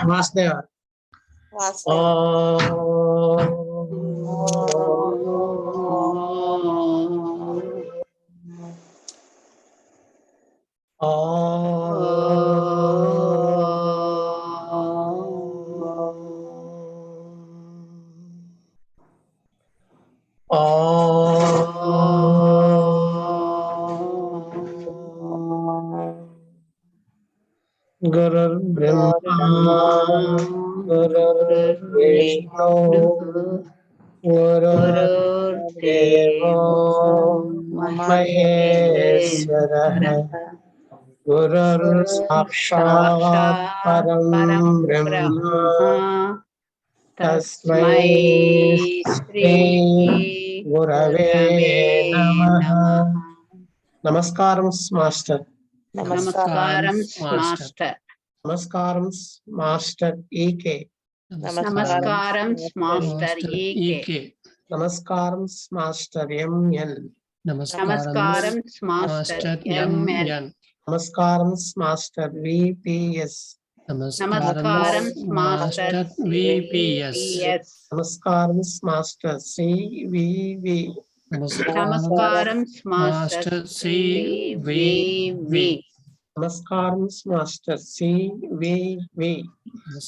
వాసుదేవ गुरुर्ब्रह्मा गुरुर्विष्णु गुरुर्देवो महेश्वरः गुरुर्साक्षात् परं ब्रह्म तस्मै श्री गुरवे नमः. नमस्कारं मास्टर. नमस्कारं मास्टर. नमस्कारं मास्टर ईके. नमस्कारं मास्टर ईके. नमस्कारं मास्टर एमएन. नमस्कारं मास्टर एमएन. नमस्कारं मास्टर वीपीएस. नमस्कारं मास्टर वीपीएस. नमस्कारं मास्टर सीवीवी. नमस्कारं मास्टर सीवीवी. नमस्कारं मास्टर सीवीवी.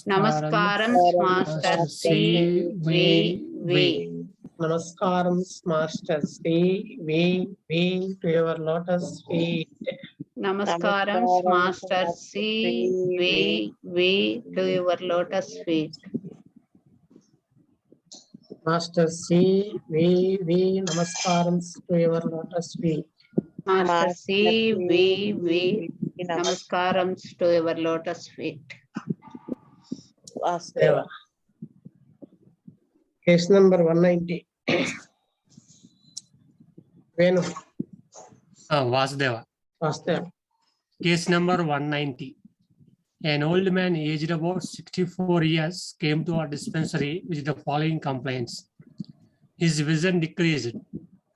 नमस्कारं master CVV. Namaskaram, Master CVV, to your lotus feet. Namaskaram, Master CVV, to your lotus feet. Master CVV, Namaskaram to your lotus feet. Master CVV, Namaskaram to your lotus feet. Vasudeva. Case number 190. Venu. Vasudeva. Vasudeva. Case number 190. An old man aged about 64 years came to our dispensary with the following complaints. His vision decreased.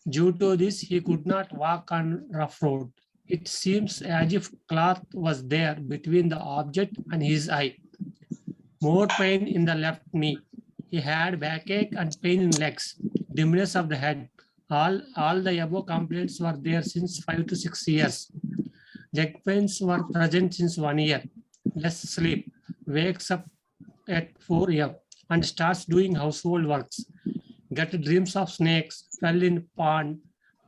Due to this, he could not walk on rough road. It seems as if cloth was there between the object and his eye. More pain in the left knee. He had backache and pain in legs, dimness of the head. All the above complaints were there since 5 to 6 years. Leg pains were present since 1 year. Less sleep, wakes up at 4 a.m. and starts doing household works. Get dreams of snakes, fell in pond,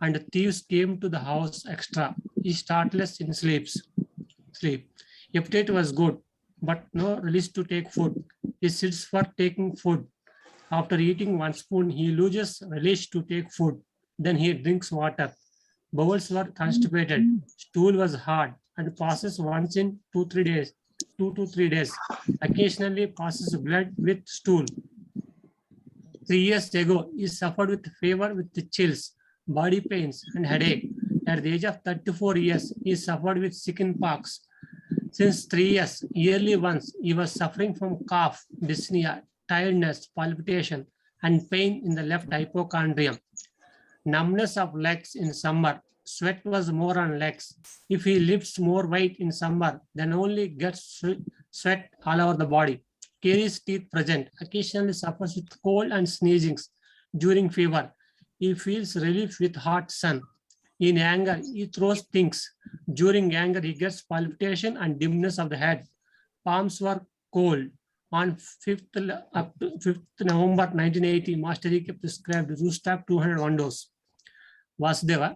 and thieves came to the house extra. He startless in sleep. Appetite was good, but no release to take food. He sits for taking food. After eating 1 spoon, he loses relish to take food. Then he drinks water. Bowels were constipated. Stool was hard and passes once in 2 to 3 days. Occasionally passes blood with stool. 3 years ago, he suffered with fever with chills, body pains, and headache. At the age of 34 years, he suffered with chickenpox. Since 3 years, yearly once, he was suffering from cough, dyspnea, tiredness, palpitation, and pain in the left hypochondrium. Numbness of legs in summer. Sweat was more on legs. If he lifts more weight in summer, then only gets sweat all over the body. Carries teeth present. Occasionally suffers with cold and sneezings during fever. He feels relief with hot sun. In anger, he throws things. During anger, he gets palpitation and dimness of the head. Palms were cold. On 5th November 1980, Master E.K. prescribed Roostak 201 dose. Vasudeva.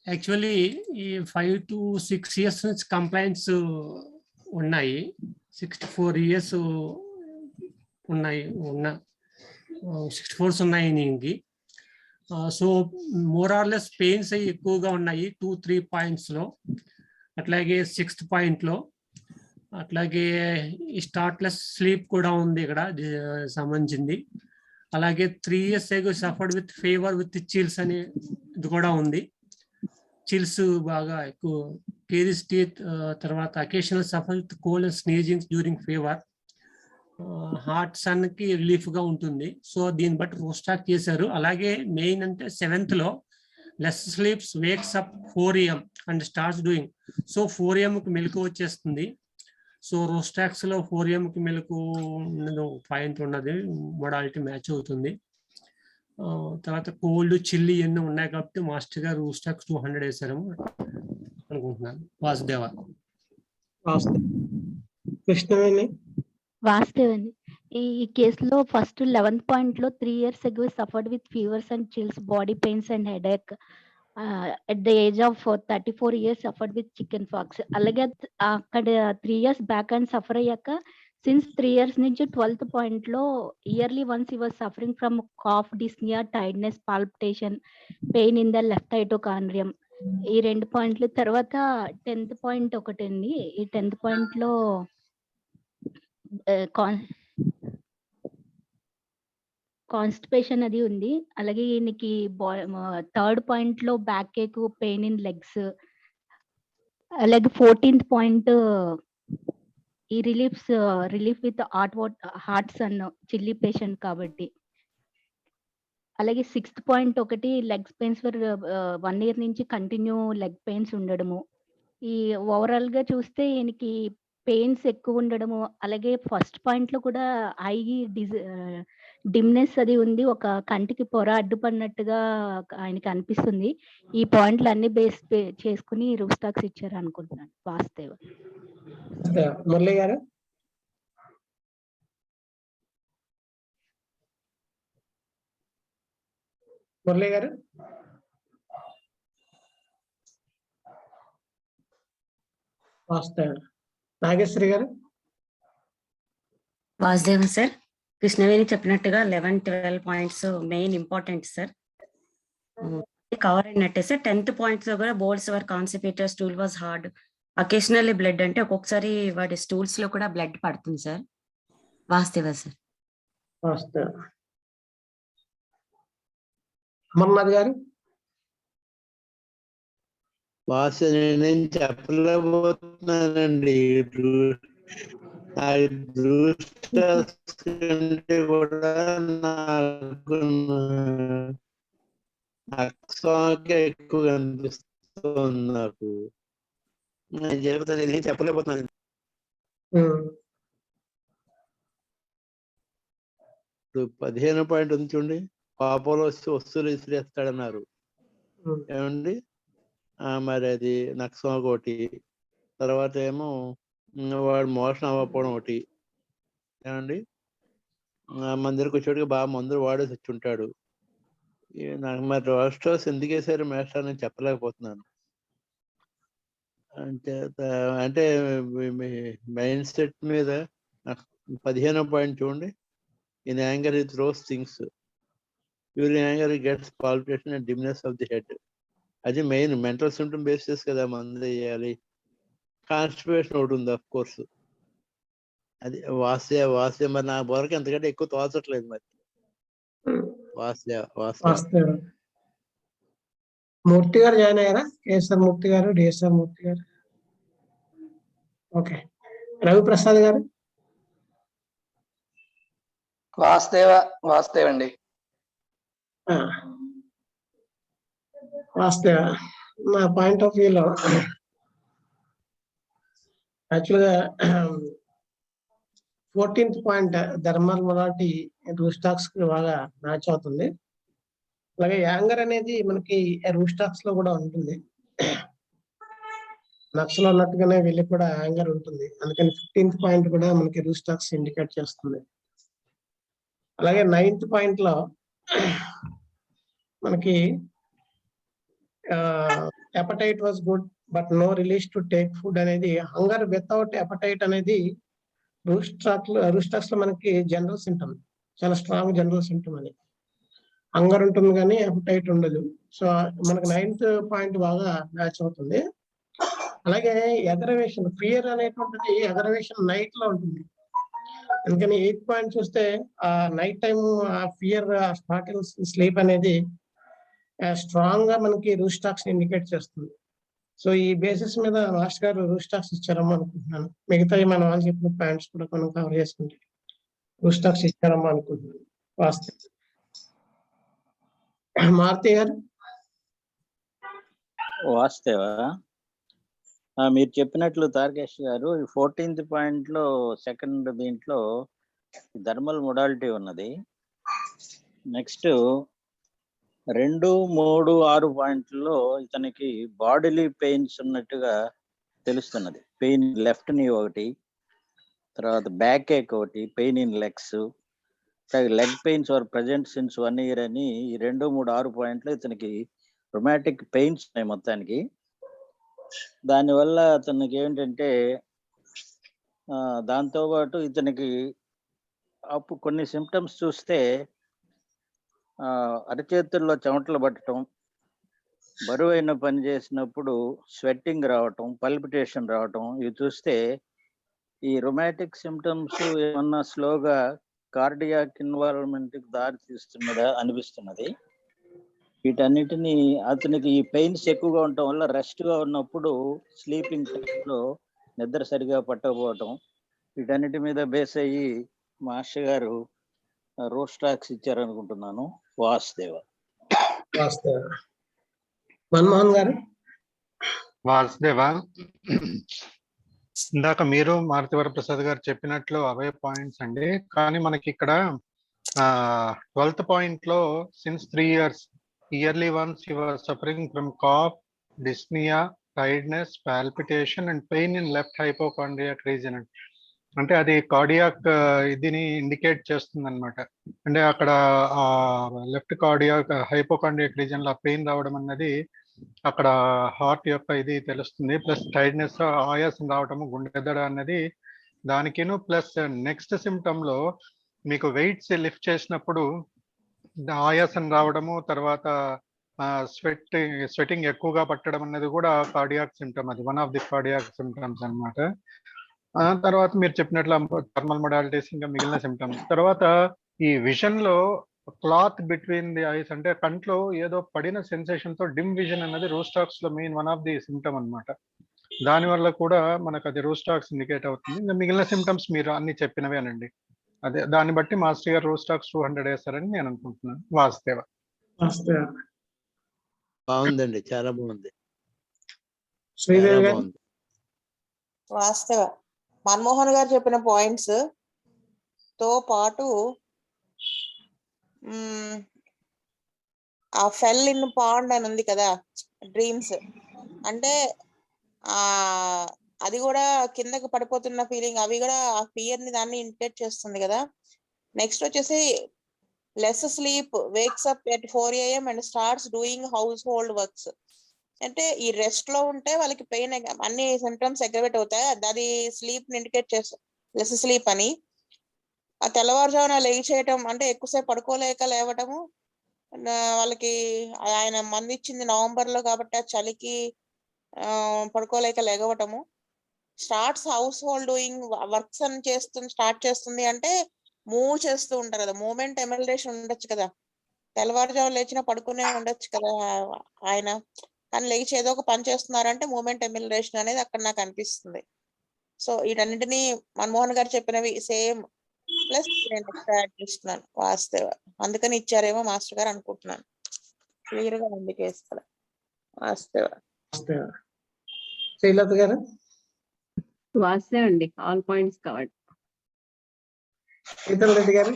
Actually, 5 to 6 years since complaints ఉన్నాయి 64 years ఉన్నాయి 64 ఉన్నాయి నీకు. So more or less pains అవి ఎక్కువగా ఉన్నాయి 2-3 పాయింట్స్లో. అట్లాగే 6th పాయింట్లో అట్లాగే స్టార్ట్లెస్ స్లీప్ కూడా ఉంది ఇక్కడ సంబంధించింది. అలాగే 3 years ago suffered with fever with chills అనే ఇది కూడా ఉంది. చిల్స్ బాగా ఎక్కువ. Caries teeth. తర్వాత occasional suffer with cold and sneezing during fever. Hot sun కి రిలీఫ్ గా ఉంటుంది. సో దీన్ని బట్టి రోస్టాక్ చేశారు. అలాగే మెయిన్ అంటే 7th లో less sleeps, wakes up 4 AM and starts doing. So 4 AM కి మెలకు వచ్చేస్తుంది. సో రోస్టాక్స్ లో 4 AM కి మెలకు పాయింట్ ఉన్నది, మోడాలిటీ మ్యాచ్ అవుతుంది. తర్వాత కోల్డ్ చిల్లి ఎన్ని ఉన్నాయి కాబట్టి మాస్టర్ గారు రోస్టాక్స్ 200 వేసారు అనుకుంటున్నాను. వాసుదేవ. కృష్ణవేణి. వాస్తవండి. ఈ కేసులో ఫస్ట్ 11th పాయింట్ లో 3 years ago suffered with fevers and chills, body pains and headache. At the age of 34 years suffered with chicken pox. అలాగే అక్కడ 3 years బ్యాక్ అండ్ సఫర్ అయ్యాక సిన్స్ 3 years నుంచి 12th పాయింట్ లో yearly once he was suffering from cough, dyspnea, tiredness, palpitation, pain in the left mitochondrium. ఈ 2 పాయింట్లు. తర్వాత 10th point ఒకటి అండి. ఈ 10th పాయింట్ లో కాన్స్టిపేషన్ అది ఉంది. అలాగే ఈయనకి 3rd పాయింట్ లో back ache, pain in legs. అలాగే 14th పాయింట్ ఈ relief with hot sun, chilly patient కాబట్టి. అలాగే 6th పాయింట్ ఒకటి లెగ్స్ పెయిన్స్ ఫర్ 1 year నుంచి కంటిన్యూ లెగ్ పెయిన్స్ ఉండడము. ఈ ఓవరాల్ గా చూస్తే ఈయనకి పెయిన్స్ ఎక్కువ ఉండడము. అలాగే ఫస్ట్ పాయింట్ లో కూడా ఐ డిమ్నెస్ అది ఉంది, ఒక కంటికి పొర అడ్డుపడినట్టుగా ఆయనకి అనిపిస్తుంది. ఈ పాయింట్లు అన్ని బేస్ చేసుకుని రూస్టాక్స్ ఇచ్చారు అనుకుంటున్నాను. వాస్తవ. మురళి గారు. మురళి గారు. వాస్తవ. నాగేశ్వరి గారు. వాసుదేవన్ సార్, కృష్ణవేణి చెప్పినట్టుగా 11-12 points main important sir. Cover అయినట్టే సార్. 10th పాయింట్స్ లో కూడా bowels were constipated, stool was hard, occasionally blood అంటే ఒక్కొక్కసారి వాటి స్టూల్స్ లో కూడా బ్లడ్ పడుతుంది సార్. వాస్తవ సార్. వాస్తవ. అమర్నాథ్ గారు. నేను చెప్పలేకపోతున్నానండి. కంటే కూడా నాకు అక్సాకే ఎక్కువ కనిపిస్తుంది. నాకు నేను చెబుతాను, నేను చెప్పలేకపోతున్నాను. ఇప్పుడు 15 పాయింట్ ఉంది చూడండి. పాపలో వచ్చి వస్తువులు ఇసిరేస్తాడన్నారు ఏమండి. మరి అది నక్సం ఒకటి. తర్వాత ఏమో వాడు మోషన్ అవ్వకపోవడం ఒకటి ఏమండి. మన దగ్గరకు వచ్చేటికి బాగా మందులు వాడేసి వచ్చి ఉంటాడు. నాకు మరి రోస్టర్స్ ఎందుకు వేసారు మేస్టర్ అని చెప్పలేకపోతున్నాను. అంటే మైండ్ సెట్ మీద 15వ పాయింట్ చూడండి. In anger it throws things, during anger it gets palpitation and dimness of the head. అది మెయిన్ మెంటల్ సిమ్టమ్ బేసిస్ కదా మందు వేయాలి. కాన్స్టిపేషన్ ఒకటి ఉంది అఫ్ కోర్స్. అది వాస్య మరి నా బొరకు ఎంతకంటే ఎక్కువ తోచట్లేదు మరి. వాస్య. మూర్తి గారు జాయిన్ అయ్యారా? కేఎస్ఆర్ మూర్తి గారు, డిఎస్ఆర్ మూర్తి గారు. ఓకే. రవిప్రసాద్ గారు. వాస్తవ అండి. వాస్తవ. నా పాయింట్ ఆఫ్ వ్యూలో యాక్చువల్గా 14th point thermal molarity Rhus tox కి బాగా మ్యాచ్ అవుతుంది. అలాగే యాంగర్ అనేది మనకి రూస్టాక్స్ లో కూడా ఉంటుంది. నక్సలో ఉన్నట్టుగానే వెళ్ళి కూడా యాంగర్ ఉంటుంది. అందుకని 15th పాయింట్ కూడా మనకి రూస్టాక్స్ ఇండికేట్ చేస్తుంది. అలాగే 9th పాయింట్ లో మనకి appetite was good but no relish to take food అనేది, హంగర్ వితౌట్ హెపటైట్ అనేది రూస్టాక్స్ లో మనకి జనరల్ సింటమ్, చాలా స్ట్రాంగ్ జనరల్ సింటమ్ అని. హంగర్ ఉంటుంది కానీ హెపటైట్ ఉండదు. సో మనకి 9th పాయింట్ బాగా మ్యాచ్ అవుతుంది. అలాగే ఎగరవేషన్, ఫియర్ అనేటువంటిది ఎగరవేషన్ నైట్ లో ఉంటుంది. అందుకని 8th పాయింట్ చూస్తే ఆ నైట్ టైం ఆ ఫియర్, స్పార్కిల్ స్లీప్ అనేది స్ట్రాంగ్ గా మనకి రూస్టాక్స్ ఇండికేట్ చేస్తుంది. సో ఈ బేసిస్ మీద మాస్టర్ గారు రూస్టాక్స్ ఇచ్చారమ్మా అనుకుంటున్నాను. మిగతా మన వాళ్ళు చెప్పిన పాయింట్స్ కూడా మనం కవర్ చేసుకుంటే రూస్టాక్స్ ఇచ్చారమ్మా అనుకుంటున్నాను. వాస్తవం. మారుతి గారు. వాస్తవా మీరు చెప్పినట్లు తారకేష్ గారు 14th పాయింట్ లో సెకండ్ దీంట్లో థర్మల్ మొడాలిటీ ఉన్నది. నెక్స్ట్ 2, 3, 6 పాయింట్లలో ఇతనికి బాడీలీ పెయిన్స్ ఉన్నట్టుగా తెలుస్తున్నది. పెయిన్ లెఫ్ట్ నీ ఒకటి, తర్వాత బ్యాక్ ఏక్ ఒకటి, pain in legs, leg pains are present since 1 year అని 2, 3, 6 పాయింట్లు ఇతనికి రొమాటిక్ పెయిన్స్ ఉన్నాయి మొత్తానికి. దానివల్ల అతనికి ఏంటంటే దాంతోపాటు ఇతనికి అప్పుడు కొన్ని సిమ్టమ్స్ చూస్తే అరచేతుల్లో చెమటలు పట్టడం, బరువైన పని చేసినప్పుడు స్వెట్టింగ్ రావటం, పల్పిటేషన్ రావటం, ఇవి చూస్తే ఈ రొమాటిక్ సిమ్టమ్స్ ఏమన్నా స్లోగా కార్డియాక్ ఇన్వాల్వ్మెంట్ కి దారి తీస్తున్నదా అనిపిస్తున్నది. వీటన్నిటిని అతనికి ఈ పెయిన్స్ ఎక్కువగా ఉండటం వల్ల రెస్ట్ గా ఉన్నప్పుడు స్లీపింగ్ లో నిద్ర సరిగా పట్టకపోవటం, వీటన్నిటి మీద బేస్ అయ్యి మాస్టర్ గారు రోస్టాక్స్ ఇచ్చారనుకుంటున్నాను. వాసుదేవ. మన్మోహన్ గారు. వాసుదేవా, ఇందాక మీరు మారుతివర ప్రసాద్ గారు చెప్పినట్లు అవే పాయింట్స్ అండి. కానీ మనకి ఇక్కడ 12th పాయింట్ లో since 3 years yearly once you are suffering from cough, dyspnoea, tiredness, palpitation and pain in left hypochondriac region. అంటే అది కార్డియాక్ ఇదిని ఇండికేట్ చేస్తుంది అనమాట. అంటే అక్కడ లెఫ్ట్ కార్డియాక్ హైపోకాండ్రియాక్ రీజన్ లో పెయిన్ రావడం అన్నది అక్కడ హార్ట్ యొక్క ఇది తెలుస్తుంది. ప్లస్ టైర్డ్నెస్, ఆయాసం రావటము, గుండెదడ అన్నది దానికిను. ప్లస్ నెక్స్ట్ సిమ్టమ్ లో మీకు వెయిట్స్ లిఫ్ట్ చేసినప్పుడు ఆయాసం రావడము, తర్వాత స్వెటింగ్ ఎక్కువగా పట్టడం అన్నది కూడా కార్డియాక్ సిమ్టమ్. అది one of the cardiac symptoms అనమాట. తర్వాత మీరు చెప్పినట్లు థర్మల్ మొడాలిటీస్, ఇంకా మిగిలిన సిమ్టమ్స్. తర్వాత ఈ విజన్ లో క్లాత్ బిట్వీన్ ది ఐస్, అంటే కంట్లో ఏదో పడిన సెన్సేషన్ తో డిమ్ విజన్ అన్నది రోస్టాక్స్ లో main one of the symptom అనమాట. దాని వల్ల కూడా మనకు అది రోస్టాక్స్ ఇండికేట్ అవుతుంది. ఇంకా మిగిలిన సిమ్టమ్స్ మీరు అన్ని చెప్పినవేనండి. అదే దాన్ని బట్టి మాస్టర్ గారు రోస్టాక్స్ 200 వేస్తారని నేను అనుకుంటున్నాను. వాస్తవ. బాగుందండి, చాలా బాగుంది. శ్రీదేవి గారు. వాస్తవ. మన్మోహన్ గారు చెప్పిన పాయింట్స్ తో పాటు ఆ ఫెల్ ఇన్ పాండ్ అని ఉంది కదా, డ్రీమ్స్ అంటే అది కూడా కిందకి పడిపోతున్న ఫీలింగ్, అవి కూడా ఆ ఫియర్ ని దాన్ని ఇండికేట్ చేస్తుంది కదా. నెక్స్ట్ వచ్చేసి less sleep, wakes up at 4 AM and starts doing house hold works. అంటే ఈ రెస్ట్ లో ఉంటే వాళ్ళకి పెయిన్ అన్ని సిమ్టమ్స్ అగ్రవేట్ అవుతాయి. అది స్లీప్ ని ఇండికేట్ చేస్తుంది, లెస్ స్లీప్ అని. ఆ తెల్లవారుజామున లేచి చేయటం అంటే ఎక్కువసేపు పడుకోలేక లేవటము, వాళ్ళకి ఆయన మంది ఇచ్చింది నవంబర్ లో కాబట్టి ఆ చలికి పడుకోలేక లేగవటము. Starts household doing works అని స్టార్ట్ చేస్తుంది అంటే మూవ్ చేస్తూ ఉంటారు కదా, మూమెంట్ ఎమల్రేషన్ ఉండొచ్చు కదా. తెల్లవారుజాము లేచినా పడుకునే ఉండొచ్చు కదా ఆయన, కానీ లేచి ఏదో ఒక పని చేస్తున్నారంటే మూమెంట్ ఎమల్రేషన్ అనేది అక్కడ నాకు అనిపిస్తుంది. సో వీటన్నింటినీ మన్మోహన్ గారు చెప్పినవి సేమ్, ప్లస్ నేను ఎక్స్ట్రా యాడ్ చేస్తున్నాను వాస్తవ. అందుకని ఇచ్చారేమో మాస్టర్ గారు అనుకుంటున్నాను. క్లియర్ గా ఉంది కేసు కదా. వాస్తవ. శ్రీలత గారు. వాస్తవ అండి, all points covered. Sheetal Reddy గారు.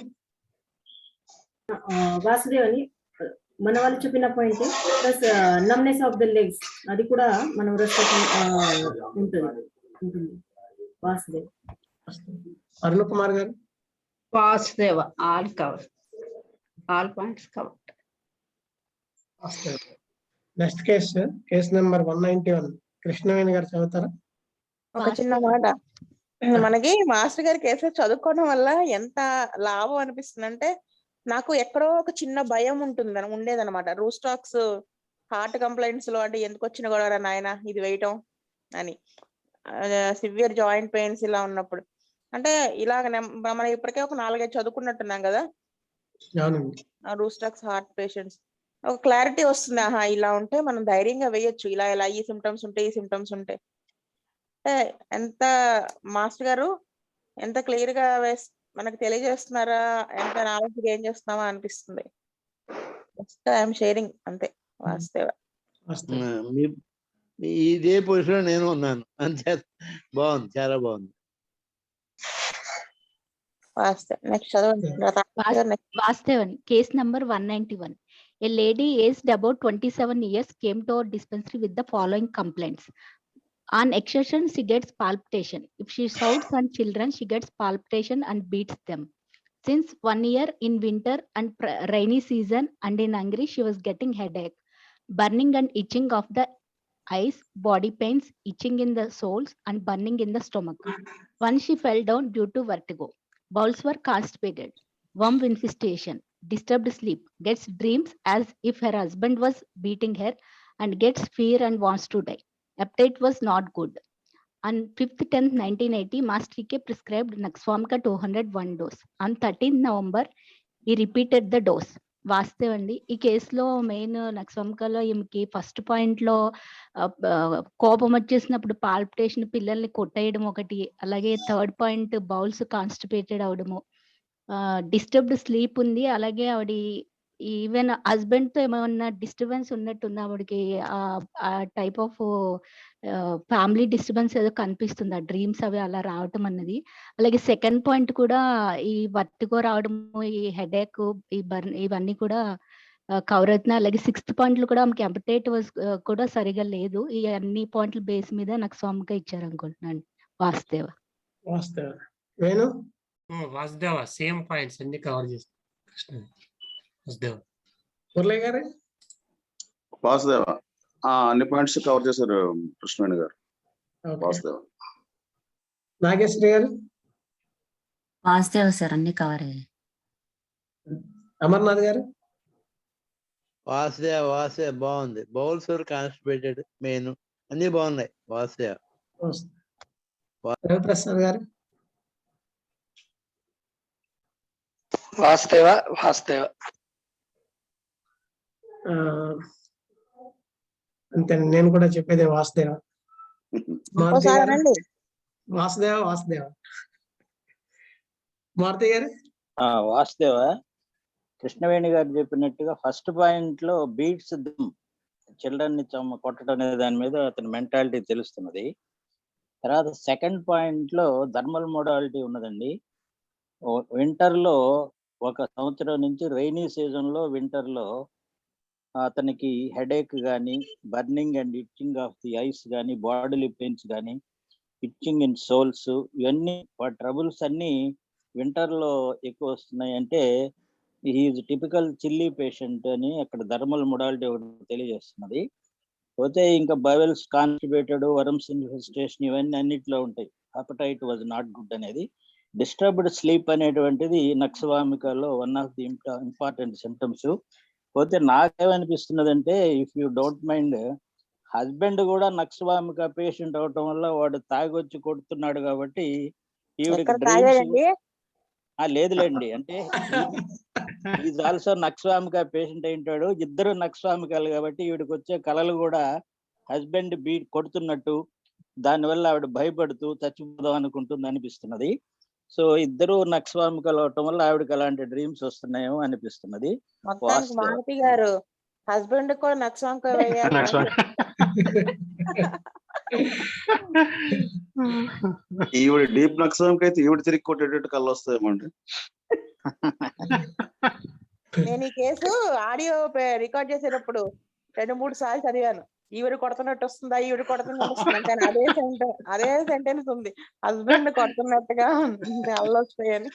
వాసుదేవ్ అని మన వాళ్ళు చెప్పిన point plus numbness of the legs, అది కూడా మనం రెస్ట్ ఉంటుంది. వాసుదేవ్. అరుణ్ కుమార్ గారు. Vasudeva, all cover, all points covered. Next case number 191 Krishnaveni గారు చదువుతారా? ఒక చిన్న మాట, మనకి మాస్టర్ గారి కేసులో చదువుకోవడం వల్ల ఎంత లాభం అనిపిస్తుంది అంటే, నాకు ఎక్కడో ఒక చిన్న భయం ఉండేదన్నమాట. రోస్టాక్స్ హార్ట్ కంప్లైంట్స్ లో అంటే ఎందుకు వచ్చిన గొడవ నాయన ఇది వేయటం అని, సివియర్ జాయింట్ పెయిన్స్ ఇలా ఉన్నప్పుడు. అంటే ఇలాగ మనం ఇప్పటికే ఒక 4-5 చదువుకున్నట్టున్నాం కదా రోస్టాక్స్ హార్ట్ పేషెంట్స్. ఒక క్లారిటీ వస్తుంది, ఆహా ఇలా ఉంటే మనం ధైర్యంగా వేయొచ్చు, ఇలా ఇలా ఈ సిమ్టమ్స్ ఉంటాయి, ఈ సిమ్టమ్స్ ఉంటాయి. ఎంత మాస్టర్ గారు ఎంత క్లియర్ గా మనకు తెలియజేస్తున్నారా, ఎంత నాలెడ్జ్ గెయిన్ చేస్తున్నామా అనిపిస్తుంది. ఐఎమ్ షేరింగ్ అంతే. వాస్తవ. ఇదే పొజిషన్ నేను ఉన్నాను అంతే. బాగుంది, చాలా బాగుంది. నెక్స్ట్ చదవండి. Vastavan, case number 191. A lady aged about 27 years came to our dispensary with the following complaints. On exertion, she gets palpitation. If she shouts on children, she gets palpitation and beats them. Since 1 year in winter and rainy season and in hungry, she was getting headache, burning and itching of the eyes, body pains, itching in the soles, and burning in the stomach. Once she fell down due to vertigo. Bowels were constipated. Worm infestation, disturbed sleep, gets dreams as if her husband was beating her, and gets fear and wants to die. Appetite was not good. On 5th 10th 1980, Master K prescribed Naxwamka 201 dose. On 13th November, he repeated the dose. వాస్తవం అండి. ఈ కేసులో main నక్సంకలో ఈమెకి first point లో కోపం వచ్చేసినప్పుడు palpitation, పిల్లల్ని కొట్టేయడం ఒకటి, అలాగే థర్డ్ పాయింట్ బౌల్స్ కాన్స్టిపేటెడ్ అవడము, డిస్టర్బ్డ్ స్లీప్ ఉంది, అలాగే ఆవిడ ఈవెన్ హస్బెండ్ తో ఏమైనా డిస్టర్బెన్స్ ఉన్నట్టుంది ఆవిడకి. ఆ టైప్ ఆఫ్ ఫ్యామిలీ డిస్టర్బెన్స్ ఏదో కనిపిస్తుంది, ఆ డ్రీమ్స్ అవి అలా రావటం అన్నది. అలాగే సెకండ్ పాయింట్ కూడా ఈ వర్టిగో రావడము, ఈ హెడేక్, ఈ బర్న్, ఇవన్నీ కూడా కవర్ అవుతున్నాయి. అలాగే సిక్స్త్ పాయింట్లు కూడా ఆమెకి అపటైట్ కూడా సరిగా లేదు. ఈ అన్ని పాయింట్ల బేస్ మీద నాకు స్వామిగా ఇచ్చారు అనుకుంటున్నాను. వాస్తవ వేణు వాసుదేవ సేమ్ పాయింట్స్ అన్ని కవర్ చేస్తాను. వాసుదేవ మురళి గారు వాసుదేవ అన్ని పాయింట్స్ కవర్ చేశారు కృష్ణవేణి గారు. వాసుదేవ. నాగేశ్వరి గారు వాసుదేవ సార్ అన్ని కవర్ అయ్యాయి. అమర్నాథ్ గారు వాసుదేవ బాగుంది. బౌల్స్ కాన్స్టిపేటెడ్ మెయిన్ అన్ని బాగున్నాయి. వాసుదేవ. రవిప్రసాద్ గారు వాస్తవ అంతే, నేను కూడా చెప్పేది వాసుదేవ. మారుతి గారు వాసుదేవ మారుతి గారు వాసుదేవ. కృష్ణవేణి గారు చెప్పినట్టుగా ఫస్ట్ పాయింట్ లో బీట్స్ చిల్డ్రన్ ని కొట్టడం అనే దాని మీద అతని మెంటాలిటీ తెలుస్తున్నది. తర్వాత సెకండ్ పాయింట్ లో థర్మల్ మోడాలిటీ ఉన్నదండి. వింటర్ లో 1 సంవత్సరం నుంచి రైనీ సీజన్ లో వింటర్ లో అతనికి హెడేక్ కానీ, burning and itching of the ice కానీ, బాడీలీ పెయిన్స్ కానీ, ఇచ్చింగ్ ఇన్ సోల్స్, ఇవన్నీ ట్రబుల్స్ అన్ని వింటర్ లో ఎక్కువ వస్తున్నాయి. అంటే ఈజ్ టిపికల్ చిల్లీ పేషెంట్ అని అక్కడ థర్మల్ మోడాలిటీ ఒకటి తెలియజేస్తున్నది. పోతే ఇంకా బవెల్స్ కాన్స్టిపేటెడ్, వర్మ్స్ ఇన్ఫెస్టేషన్, ఇవన్నీ అన్నిట్లో ఉంటాయి. అపటైట్ వాజ్ నాట్ గుడ్ అనేది. డిస్టర్బ్డ్ స్లీప్ అనేటువంటిది నక్సవామికలో one of the important symptoms. పోతే నాకేమనిపిస్తున్నది అంటే, if you don't mind, husband కూడా నక్సవామిక పేషెంట్ అవటం వల్ల వాడు తాగొచ్చి కొడుతున్నాడు కాబట్టి ఈవిడికి డ్రీమ్స్ లేదులేండి. అంటే ఈజ్ ఆల్సో నక్సవామిక పేషెంట్ అయింటాడు. ఇద్దరు నక్సవామికాలు కాబట్టి ఈవిడికి వచ్చే కళలు కూడా హస్బెండ్ కొడుతున్నట్టు, దానివల్ల ఆవిడ భయపడుతూ చచ్చిపోదాం అనుకుంటుంది అనిపిస్తున్నది. సో ఇద్దరు నక్సవామికలు అవటం వల్ల ఆవిడకి అలాంటి డ్రీమ్స్ వస్తున్నాయేమో అనిపిస్తున్నది. మారుతి గారు హస్బెండ్ కూడా నక్సవామిక ఈవిడ డీప్ నక్సవామిక అయితే ఈవిడ తిరిగి కొట్టేటట్టు కళ్ళు వస్తాయేమండి. నేను ఈ కేసు ఆడియో రికార్డ్ చేసేటప్పుడు 2-3 సార్లు చదివాను. ఈవిడ కొడుతున్నట్టు వస్తుందా, ఈవిడ కొడుతున్నట్టు వస్తుందా, కానీ అదే సెంటెన్స్ ఉంది, హస్బెండ్ కొడుతున్నట్టుగా కళ్ళు వస్తాయని.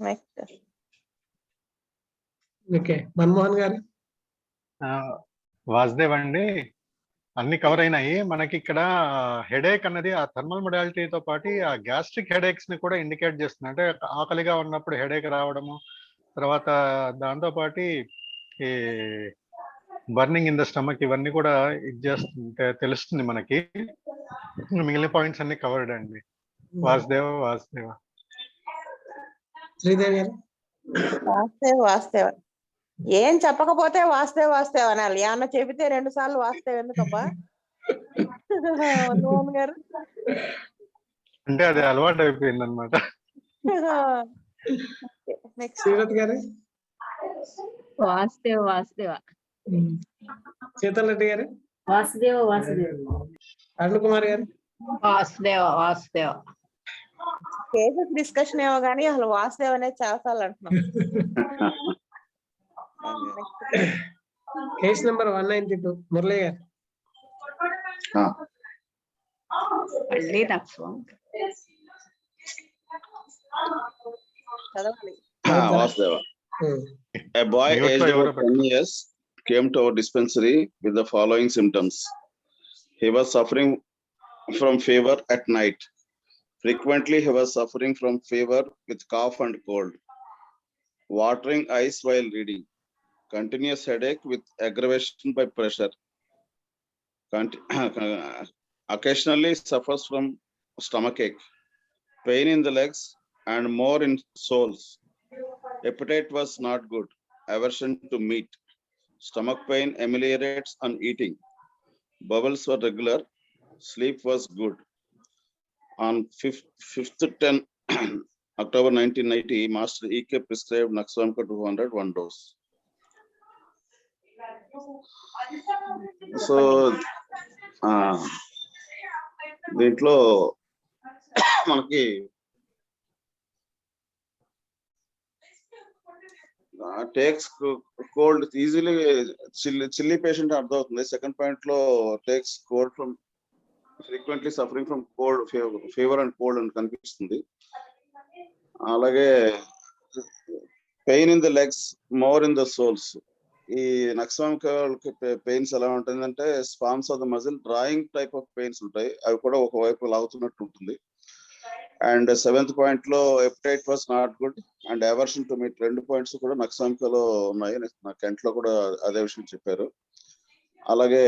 నెక్స్ట్ మన్మోహన్ గారు. వాసుదేవ్ అండి, అన్ని కవర్ అయినాయి. మనకి ఇక్కడ హెడేక్ అన్నది ఆ థర్మల్ మొడాలిటీతో పాటు ఆ గ్యాస్ట్రిక్ హెడేక్స్ ని కూడా ఇండికేట్ చేస్తుంది. అంటే ఆకలిగా ఉన్నప్పుడు హెడేక్ రావడము, తర్వాత దాంతో పాటు ఈ బర్నింగ్ ఇన్ ద స్టమక్, ఇవన్నీ కూడా ఇది చేస్తుంటే తెలుస్తుంది మనకి. మిగిలిన పాయింట్స్ అన్ని కవర్డ్ అండి. వాసుదేవ. శ్రీదేవి గారు. వాస్తవ ఏం చెప్పకపోతే వాస్తవ అనాలి. ఏమన్నా చెబితే 2 సార్లు వాస్తవ ఎందుకబ్బా మన్మోహన్ గారు? అంటే అది అలవాటు అయిపోయింది అనమాట. నెక్స్ట్ శ్రీరత్ గారు. వాస్తవ శీతల్ రెడ్డి గారు, వాసుదేవ వాసుదేవ. అరుణ్ కుమార్ గారు, వాసుదేవ. కేసెస్ డిస్కషన్ ఏమో కానీ అసలు వాసుదేవ్ అనేది చాలా సార్లు అంటున్నాం. కేసు నెంబర్ 192 మురళి గారు. మళ్ళీ నక్స్వామి. చదవాలి. Vasudeva. A boy aged about 10 years came to our dispensary with the following symptoms. He was suffering from fever at night. Frequently, he was suffering from fever with cough and cold, watering eyes while reading, continuous headache with aggravation by pressure. Occasionally suffers from stomachache, pain in the legs and more in soles. Appetite was not good, aversion to meat. Stomach pain ameliorates on eating. Bowels were regular, sleep was good. On 5th 10 October 1990, Master EK prescribed Naxamka 200 one dose. So, దీంట్లో మనకి takes cold easily chilli patient అర్థమవుతుంది. Second point లో takes cold from frequently suffering from cold fever and cold అని కనిపిస్తుంది. అలాగే pain in the legs, more in the souls. ఈ నక్సవామిక pains ఎలా ఉంటుందంటే spams of the muscle drawing type of pains ఉంటాయి, అవి కూడా ఒకవైపు లాగుతున్నట్టు ఉంటుంది. అండ్ 7th పాయింట్ లో ఎప్టైట్ was not good and aversion to meet. 2 points కూడా నక్సవామికలో ఉన్నాయి. నా కెంట్లో కూడా అదే విషయం చెప్పారు. అలాగే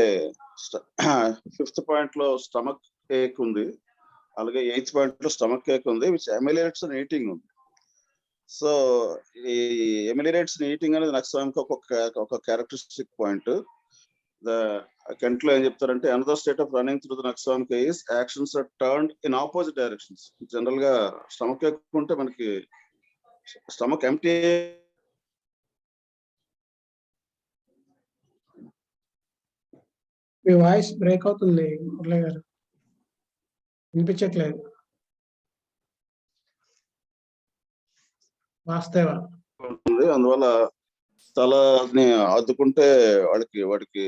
5th పాయింట్ లో స్టమక్ ఏక్ ఉంది. అలాగే 8th పాయింట్ లో స్టమక్ ఏక్ ఉంది, విచ్ అమెలియేట్స్ అండ్ ఈటింగ్ ఉంది. సో ఈ ఎమిలిరేట్స్ ఈటింగ్ అనేది నక్సవామిక ఒక క్యారెక్టరిస్టిక్ పాయింట్. కెంట్లో ఏం చెప్తారంటే another state of running through the nux vomica is actions are turned in opposite directions. General గా స్టమక్ ఎక్కువ ఉంటే మనకి స్టమక్ ఎంటీ. మీ వాయిస్ బ్రేక్ అవుతుంది మురళి గారు, వినిపించట్లేదు. వాస్తవ అందువల్ల తలని అద్దుకుంటే వాడికి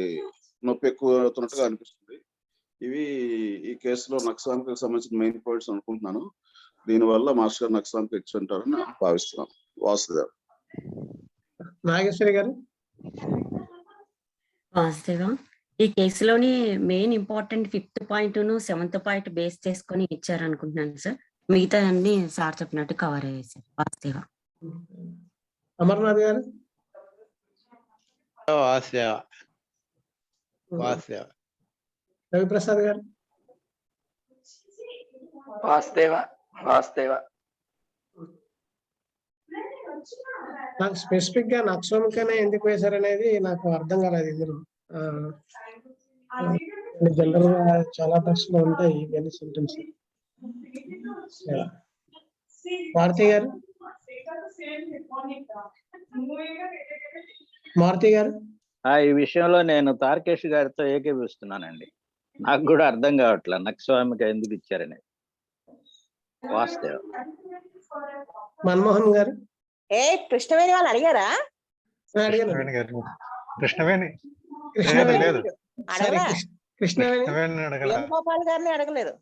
నొప్పి ఎక్కువ అవుతున్నట్టుగా అనిపిస్తుంది. ఇవి ఈ కేసులో నక్సవామికి సంబంధించిన మెయిన్ పాయింట్స్ అనుకుంటున్నాను. దీనివల్ల మాస్టర్ గారు నక్సవామికి ఇచ్చి ఉంటారని నేను భావిస్తున్నాను. వాసుదేవ్. నాగేశ్వరి గారు. వాసుదేవ, ఈ కేసులోని main important 5th point 7th point base చేసుకొని ఇచ్చారు అనుకుంటున్నాను సార్. మిగతా అన్ని సార్ చెప్పినట్టు కవర్ అయ్యాయి సార్. వాసుదేవ. అమర్నాథ్ గారు. రవిప్రసాద్ గారు. వాసుదేవ. నాకు స్పెసిఫిక్ గా నక్సవామికనే ఎందుకు వేశారనేది నాకు అర్థం కాలేదు. ఇద్దరు జనరల్ గా చాలా టెస్ట్ లో ఉంటాయి ఇవన్నీ సింటమ్స్. భారతి గారు. మారుతి గారు. ఈ విషయంలో నేను తార్కేష్ గారితో ఏకీపిస్తున్నానండి. నాకు కూడా అర్థం కావట్లే నక్సవామిక ఎందుకు ఇచ్చారనేది. వాసుదేవ. మన్మోహన్ గారు. కృష్ణవేణి వాళ్ళు అడిగారా? గోపాల్ గారిని అడగలేదు.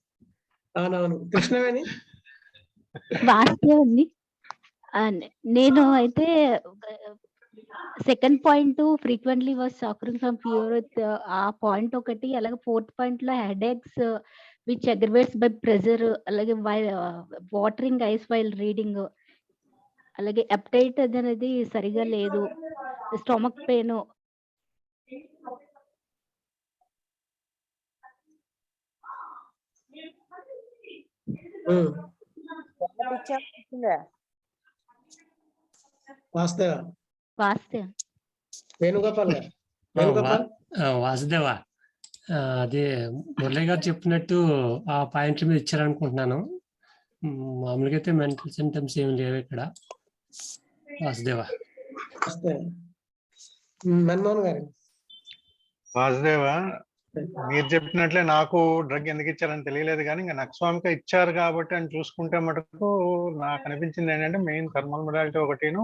అవునవును, కృష్ణవేణి. వాస్తవండి. నేను అయితే second point frequently was suffering from fever with ఆ పాయింట్ ఒకటి, అలాగే 4th పాయింట్ లో హెడేక్స్ విచ్ అగ్రవేట్స్ బై ప్రెజర్, అలాగే వాటరింగ్ ఐస్ వైల్ రీడింగ్, అలాగే అప్టైట్ అనేది సరిగా లేదు, స్టమక్ పెయిన్. వేణుగోపాల్ గారు. వాసుదేవ, అదే మురళి గారు చెప్పినట్టు ఆ పాయింట్ల మీద ఇచ్చారనుకుంటున్నాను. మామూలుగా అయితే మెంటల్ సింటమ్స్ ఏమి లేవు ఇక్కడ. వాసుదేవ. మన్మోహన్ గారు. వాసుదేవ, మీరు చెప్పినట్లే నాకు డ్రగ్ ఎందుకు ఇచ్చారని తెలియలేదు, కానీ ఇంకా నక్స్వామిక ఇచ్చారు కాబట్టి అని చూసుకుంటే మటుకు నాకు అనిపించింది ఏంటంటే మెయిన్ థర్మల్ మొడాలిటీ ఒకటిను,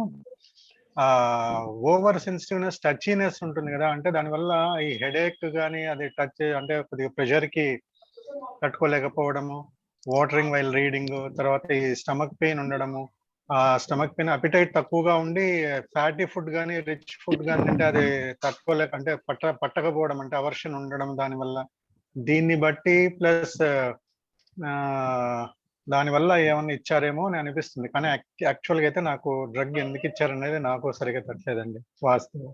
ఓవర్ సెన్సిటివ్నెస్, టచీనెస్ ఉంటుంది కదా, అంటే దానివల్ల ఈ హెడేక్ కానీ అది టచ్ అంటే కొద్దిగా ప్రెషర్ కి తట్టుకోలేకపోవడము, వాటరింగ్ వైల్ రీడింగ్, తర్వాత ఈ స్టమక్ పెయిన్ ఉండడము, ఆ స్టమక్ పెయిన్, అపిటైట్ తక్కువగా ఉండి ఫ్యాటీ ఫుడ్ కానీ రిచ్ ఫుడ్ కానీ అంటే అది తట్టుకోలేక అంటే పట్టకపోవడం, అంటే అవర్షన్ ఉండడం దానివల్ల. దీన్ని బట్టి ప్లస్ దానివల్ల ఏమన్నా ఇచ్చారేమో అని అనిపిస్తుంది, కానీ యాక్చువల్గా అయితే నాకు డ్రగ్ ఎందుకు ఇచ్చారనేది నాకు సరిగా తట్టలేదండి. వాస్తవం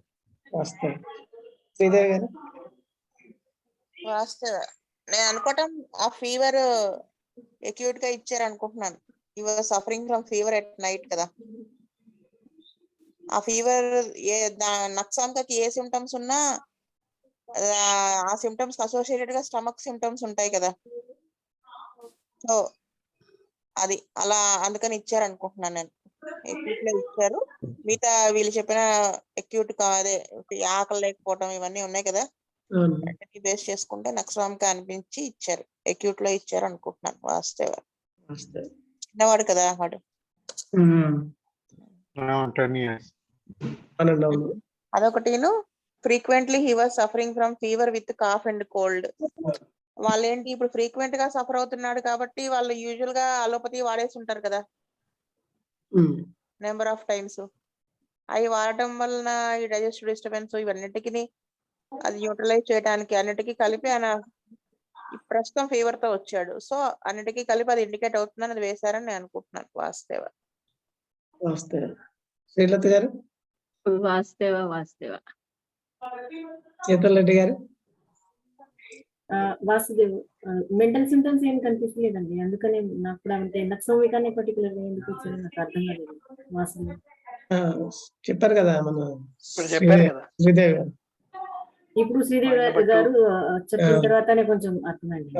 శ్రీదేవి గారు. వాస్తవ నేను అనుకోవటం ఆ ఫీవర్ అక్యూట్ గా ఇచ్చారు అనుకుంటున్నాను. You are suffering from fever at night కదా. ఆ ఫీవర్ నక్సాంకకి ఏ సిమ్టమ్స్ ఉన్నా ఆ సిమ్టమ్స్ అసోసియేటెడ్ గా స్టమక్ సిమ్టమ్స్ ఉంటాయి కదా. సో అది అలా అందుకని ఇచ్చారు అనుకుంటున్నాను నేను. అక్యూట్ లో ఇచ్చారు. మిగతా వీళ్ళు చెప్పిన అక్యూట్ అదే ఆకలి లేకపోవడం ఇవన్నీ ఉన్నాయి కదా, బేస్ చేసుకుంటే నక్సాంక అనిపించి ఇచ్చారు, అక్యూట్ లో ఇచ్చారు అనుకుంటున్నాను. వాస్తవ చిన్నవాడు కదా వాడు. అదొకటిను. Frequently he was suffering from fever with cough and cold. వాళ్ళేంటి ఇప్పుడు ఫ్రీక్వెంట్ గా సఫర్ అవుతున్నాడు కాబట్టి వాళ్ళు యూజువల్ గా అలోపతి వాడేసి ఉంటారు కదా నెంబర్ ఆఫ్ టైమ్స్. అవి వాడటం వలన ఈ డైజెస్టివ్ డిస్టర్బెన్స్ ఇవన్నిటికి అది న్యూట్రలైజ్ చేయడానికి అన్నిటికీ కలిపి ఆయన ప్రస్తుతం ఫీవర్ తో వచ్చాడు. సో అన్నిటికీ కలిపి అది ఇండికేట్ అవుతుందని అది వేశారని నేను అనుకుంటున్నాను. వాస్తవ శ్రీలత గారు. వాస్తవ శీతల్ రెడ్డి గారు. వాసుదేవ్, మెంటల్ సిమ్టమ్స్ ఏం కనిపించలేదండి, అందుకనే నాకు కూడా అంటే నక్సమికానే పర్టికులర్ గా ఎందుకు వచ్చారో నాకు అర్థం కాలేదు. వాసుదేవ్ చెప్పారు కదా మన శ్రీదేవి గారు. ఇప్పుడు శ్రీదేవి గారు చెప్పిన తర్వాతనే కొంచెం అర్థమైంది.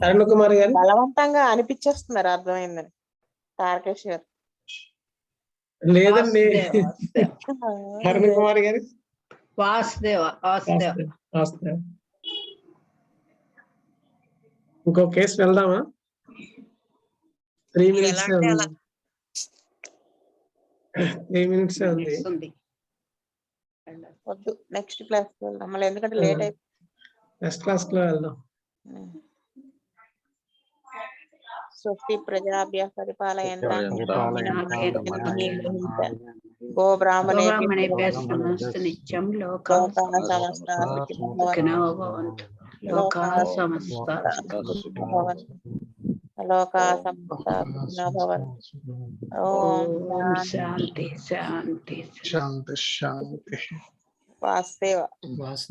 అరుణ్ కుమార్ గారు. బలవంతంగా అనిపించేస్తున్నారు అర్థమైందని తారకేష్ గారు. లేదండి. అరుణ్ కుమార్ గారు. వాసుదేవ ఇంకో కేసు వెళ్దామా? 3 minutes ఉంది. 3 minutes ఉంది. వద్దు, నెక్స్ట్ క్లాస్ కి వెళ్దాం మళ్ళీ, ఎందుకంటే లేట్ అయిపోయింది. నెక్స్ట్ క్లాస్ లో వెళ్దాం. స్వస్తి ప్రజాభ్య పరిపాలయంతా గో బ్రాహ్మణేభ్యో నిత్యం లోకా సమస్త ఓం శాంతి శాంతి శాంతి శాంతి. వాస్తవ